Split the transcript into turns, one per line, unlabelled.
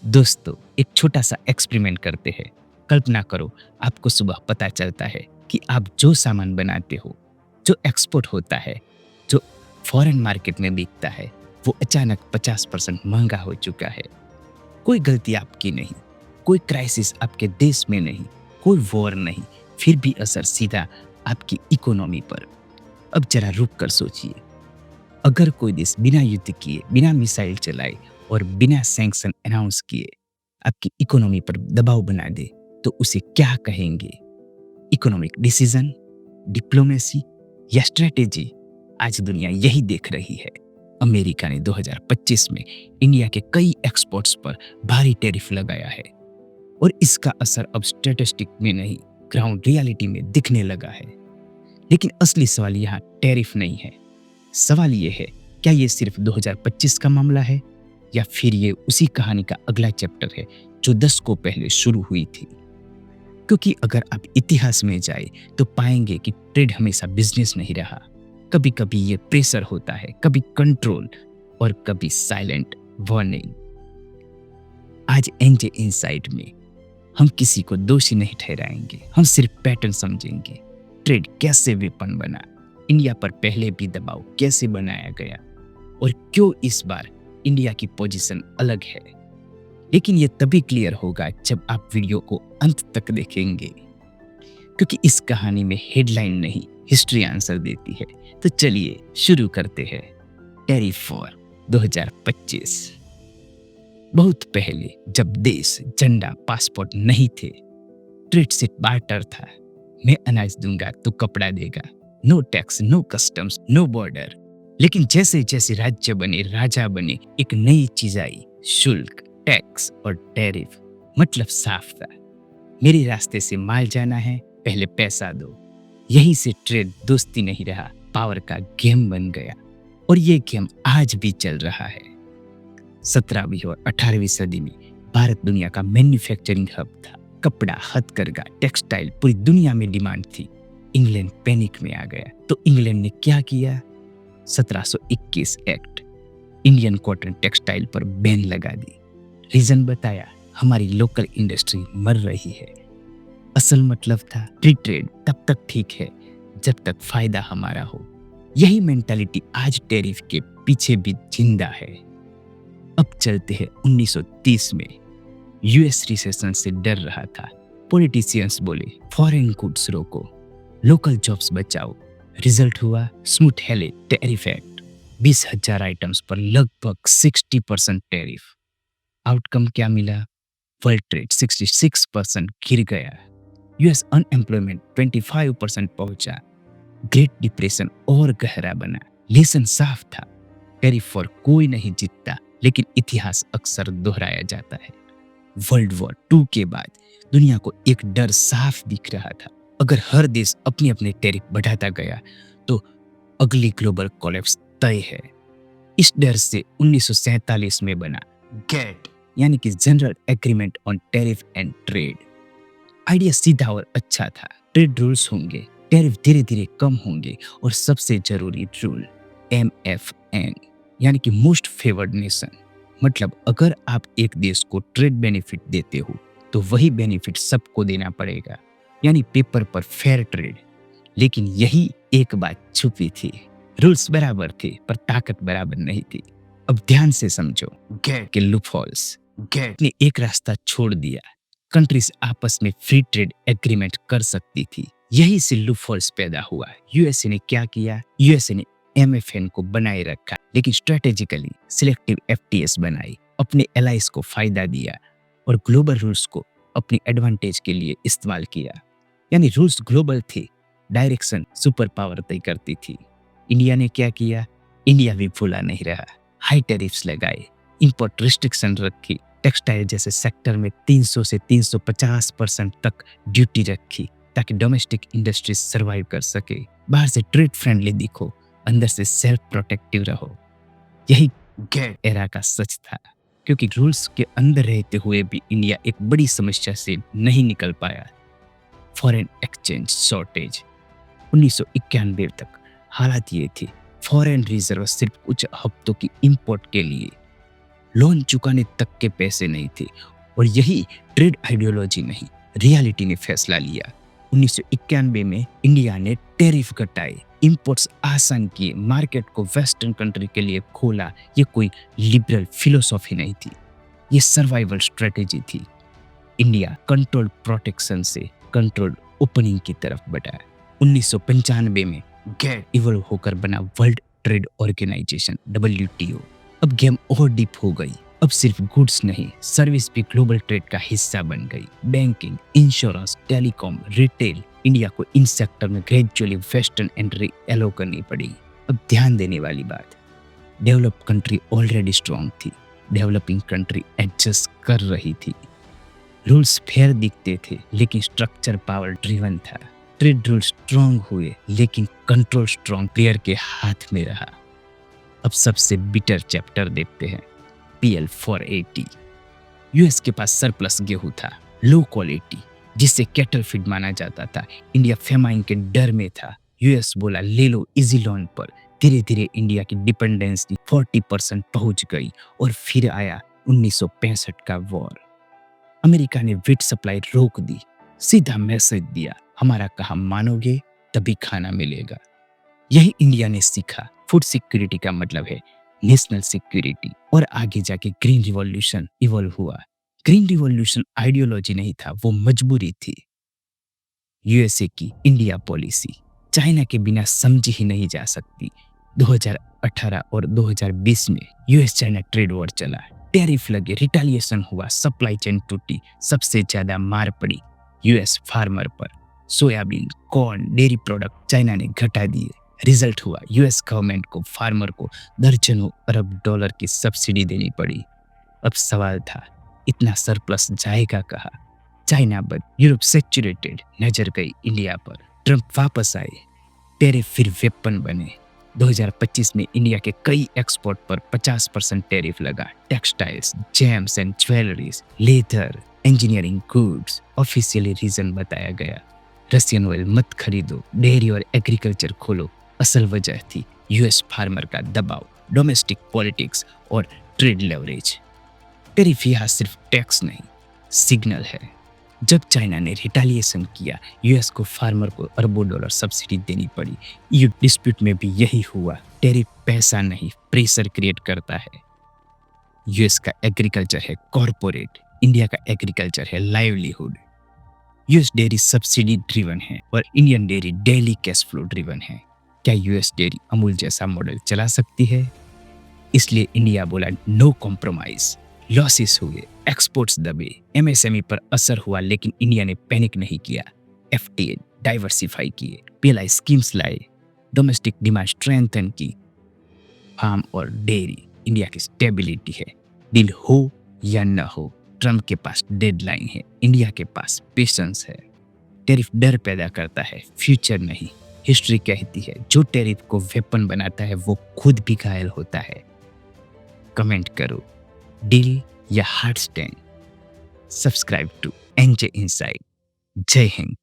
दोस्तों, एक छोटा सा एक्सपेरिमेंट करते हैं। कल्पना करो, आपको सुबह पता चलता है कि आप जो सामान बनाते हो, जो एक्सपोर्ट होता है, जो फॉरेन मार्केट में बिकता है, वो अचानक 50% महंगा हो चुका है। कोई गलती आपकी नहीं, कोई क्राइसिस आपके देश में नहीं, कोई वॉर नहीं, फिर भी असर सीधा आपकी इकोनॉमी पर। अब जरा रुक कर सोचिए, अगर कोई देश बिना युद्ध किए, बिना मिसाइल चलाए और बिना सैंक्शन अनाउंस किए आपकी इकोनॉमी पर दबाव बना दे, तो उसे क्या कहेंगे? इकोनॉमिक डिसीजन, डिप्लोमेसी या स्ट्रेटेजी? आज दुनिया यही देख रही है। अमेरिका ने 2025 में इंडिया के कई एक्सपोर्ट्स पर भारी टैरिफ लगाया है और इसका असर अब स्टैटिस्टिक में नहीं, ग्राउंड रियलिटी में दिखने लगा है। लेकिन असली सवाल यहाँ टैरिफ नहीं है। सवाल ये है, क्या ये सिर्फ 2025 का मामला है या फिर ये उसी कहानी का अगला चैप्टर है जो दशकों पहले शुरू हुई थी? क्योंकि अगर आप इतिहास में जाए तो पाएंगे कि ट्रेड हमेशा बिजनेस नहीं रहा। कभी कभी ये प्रेशर होता है, कभी कंट्रोल और कभी साइलेंट वार्निंग। आज एनजे इनसाइट में हम किसी को दोषी नहीं ठहराएंगे, हम सिर्फ पैटर्न समझेंगे। ट्रेड कैसे वेपन बना, इंडिया पर पहले भी दबाव कैसे बनाया गया और क्यों इस बार इंडिया की पोजीशन अलग है। लेकिन ये तभी क्लियर होगा जब आप वीडियो को अंत तक देखेंगे, क्योंकि इस कहानी में हेडलाइन नहीं, हिस्ट्री आंसर देती है। तो चलिए शुरू करते हैं। Tariff war 2025। बहुत पहले, जब देश, झंडा, पासपोर्ट नहीं थे, ट्रेड से बार्टर था। मैं अनाज दूंगा तो कपड़ा देगा, no tax, no customs, no border. लेकिन जैसे जैसे राज्य बने, राजा बने, एक नई चीज आई, शुल्क, टैक्स और टैरिफ। मतलब साफ था, मेरे रास्ते से माल जाना है, पहले पैसा दो। यहीं से ट्रेड दोस्ती नहीं रहा, पावर का गेम बन गया। और ये गेम आज भी चल रहा है। 17वीं और 18वीं सदी में भारत दुनिया का मैन्युफैक्चरिंग हब था। कपड़ा, हथकरघा, टेक्सटाइल पूरी दुनिया में डिमांड थी। इंग्लैंड पैनिक में आ गया तो इंग्लैंड ने क्या किया? 1721 एक्ट, इंडियन कॉटन टेक्सटाइल पर बैन लगा दी। रीजन बताया, हमारी लोकल इंडस्ट्री मर रही है। असल मतलब था, फ्री ट्रेड तब तक ठीक है जब तक फायदा हमारा हो। यही मेंटालिटी आज टैरिफ के पीछे भी जिंदा है। अब चलते हैं 1930 में। यूएस रिसेशन से डर रहा था। पॉलिटिशियंस बोले फॉरेन गुड्स रोको, लोकल जॉब्स बचाओ। रिजल्ट हुआ स्मूथ हेले टैरिफ एक्ट। 20,000 आइटम्स पर लगभग 60% टैरिफ। आउटकम क्या मिला? वर्ल्ड ट्रेड 66% गिर गया। यूएस अनएम्प्लॉयमेंट 25% पहुंचा। ग्रेट डिप्रेशन और गहरा बना। लेसन साफ था, टैरिफ पर कोई नहीं जीतता, लेकिन इतिहास अक्सर दोहराया जाता है। वर्ल्ड वॉर 2 के बाद दुनिया को एक डर साफ दिख रहा था, अगर हर देश अपने अपने टैरिफ बढ़ाता गया तो अगली ग्लोबल कोलैप्स तय है। इस डर से 1947 में बना गेट, यानी कि general agreement on tariff and trade. Idea सीधा और अच्छा था, ट्रेड रूल्स होंगे, टैरिफ धीरे धीरे कम होंगे और सबसे जरूरी रूल MFN, यानी कि मोस्ट फेवर्ड नेशन। मतलब अगर आप एक देश को ट्रेड बेनिफिट देते हो तो वही बेनिफिट सबको देना पड़ेगा, यानी पेपर पर फेयर ट्रेड। लेकिन यही एक बात छुपी थी, रूल्स बराबर थे पर ताकत बराबर नहीं थी। अब ध्यान से समझो, गेट के लूपहोल्स। गेट ने एक रास्ता छोड़ दिया, कंट्रीज आपस में फ्री ट्रेड एग्रीमेंट कर सकती थी। यही से लूपहोल्स पैदा हुआ। यूएसए ने क्या किया? यूएसए ने MFN को बनाए रखा, लेकिन स्ट्रेटेजिकली सिलेक्टिव FTS बनाई, अपने एलाइज को फायदा दिया और ग्लोबल रूल्स को अपनी एडवांटेज के लिए इस्तेमाल किया। यानी रूल्स ग्लोबल थे, डायरेक्शन सुपर पावर तय करती थी। इंडिया ने क्या किया? इंडिया भी भूला नहीं रहा। हाई टैरिफ्स लगाए, इंपोर्ट रिस्ट्रिक्शन रखी, टेक्सटाइल जैसे सेक्टर में 300 से 350% तक ड्यूटी रखी ताकि डोमेस्टिक इंडस्ट्री सर्वाइव कर सके। बाहर से ट्रेड फ्रेंडली दिखो, अंदर से सेल्फ प्रोटेक्टिव रहो। यही गेट एरा का सच था, क्योंकि रूल्स के अंदर रहते हुए भी इंडिया एक बड़ी समस्या से नहीं निकल पाया, फॉरेन एक्सचेंज शॉर्टेज। 1991 तक हालात ये थी, फॉरेन रिजर्व सिर्फ कुछ हफ्तों की इंपोर्ट के लिए। लोन चुकाने तक के पैसे नहीं थे। और यही ट्रेड आइडियोलॉजी नहीं, रियलिटी ने फैसला लिया। 1991 में इंडिया ने टैरिफ घटाए, इंपोर्ट्स आसान किए, मार्केट को वेस्टर्न कंट्री के लिए खोला। ये कोई लिबरल फिलोसॉफी नहीं थी, ये सर्वाइवल स्ट्रेटेजी थी। इंडिया कंट्रोल प्रोटेक्शन से कंट्रोल ओपनिंग की तरफ बढ़ा। 1995 में गेट इवॉल्व होकर बना वर्ल्ड ट्रेड ऑर्गेनाइजेशन WTO। अब गेम और डीप हो गई। अब सिर्फ गुड्स नहीं, सर्विस भी ग्लोबल ट्रेड का हिस्सा बन गई। Banking, insurance, telecom, retail, India को इन सेक्टर में ग्रेजुअली वेस्टर्न एंट्री एलो करनी पड़ी। अब ध्यान देने वाली बात, डेवलप्ड कंट्री ऑलरेडी स्ट्रांग थी, डेवलपिंग कंट्री एडजस्ट कर रही थी। रूल्स फेयर दिखते थे लेकिन स्ट्रक्चर पावर ड्रिवन था। ट्रेड रूल स्ट्रांग हुए लेकिन कंट्रोल स्ट्रांग प्लेयर के हाथ में रहा। अब सबसे बिटर चैप्टर देखते हैं, PL 480। यूएस के पास सरप्लस गेहूं था, लो क्वालिटी, जिसे कैटल फीड माना जाता था। इंडिया फेमाइन के डर में था। यूएस बोला ले लो इजी लोन पर। धीरे धीरे इंडिया की डिपेंडेंसी 40% पहुंच गई। और फिर आया 1965 का वॉर। अमेरिका ने व्हीट सप्लाई रोक दी, सीधा मैसेज दिया, हमारा कहा मानोगे तभी खाना मिलेगा। यही इंडिया ने सीखा, फूड सिक्योरिटी का मतलब है नेशनल सिक्योरिटी। और आगे जाके ग्रीन रिवॉल्यूशन इवॉल्व हुआ। ग्रीन रिवॉल्यूशन आइडियोलॉजी नहीं था, वो मजबूरी थी। यूएसए की इंडिया पॉलिसी चाइना के बिना समझी ही नहीं जा सकती। 2018 और 2020 में यूएस चाइना ट्रेड वॉर चला, टैरिफ लगे, रिटेलिएशन हुआ, सप्लाई चेन टूटी। सबसे ज्यादा मार पड़ी यूएस फार्मर पर। Soybean, corn, dairy product China ने घटा दिए। रिजल्ट हुआ यूएस गवर्नमेंट को फार्मर को दर्जनों अरब डॉलर की सब्सिडी देनी पड़ी। अब सवाल था इतना सरप्लस जाएगा कहाँ? चाइना बंद, यूरोप सैचुरेटेड, नजर गई इंडिया पर। ट्रंप वापस आए, टैरिफ फिर वेपन बने। 2025 में इंडिया के कई एक्सपोर्ट पर 50% टैरिफ लगा। Textiles, gems and jewelleries, leather, engineering goods. Officially reason बताया गया, रशियन ऑयल मत खरीदो, डेयरी और एग्रीकल्चर खोलो। असल वजह थी यूएस फार्मर का दबाव, डोमेस्टिक पॉलिटिक्स और ट्रेड लेवरेज। टैरिफ यहाँ सिर्फ टैक्स नहीं, सिग्नल है। जब चाइना ने रिटेलिएशन किया, यूएस को फार्मर को अरबों डॉलर सब्सिडी देनी पड़ी। ईयू डिस्प्यूट में भी यही हुआ। टैरिफ पैसा नहीं, प्रेशर क्रिएट करता है। यूएस का एग्रीकल्चर है कॉर्पोरेट, इंडिया का एग्रीकल्चर है livelihood. US dairy subsidy driven है और Indian dairy daily cash flow driven है। क्या यूएस डेयरी अमूल जैसा मॉडल चला सकती है? इसलिए इंडिया बोला नो कॉम्प्रोमाइज। लॉसेस हुए, एक्सपोर्ट्स दबे, एमएसएमई पर असर हुआ, लेकिन इंडिया ने पैनिक नहीं किया। एफटीए डाइवर्सिफाई किए, पीएलआई स्कीम्स लाए, डोमेस्टिक डिमांड स्ट्रेंथन की। फार्म और डेयरी इंडिया की स्टेबिलिटी है। डील हो या न हो, ट्रम्प के पास डेडलाइन है, इंडिया के पास पेशेंस है। टैरिफ डर पैदा करता है, फ्यूचर नहीं। हिस्ट्री कहती है जो टैरिफ को वेपन बनाता है वो खुद भी घायल होता है। कमेंट करो, डील या hard stand. Subscribe to NJ inside. जय हिंद।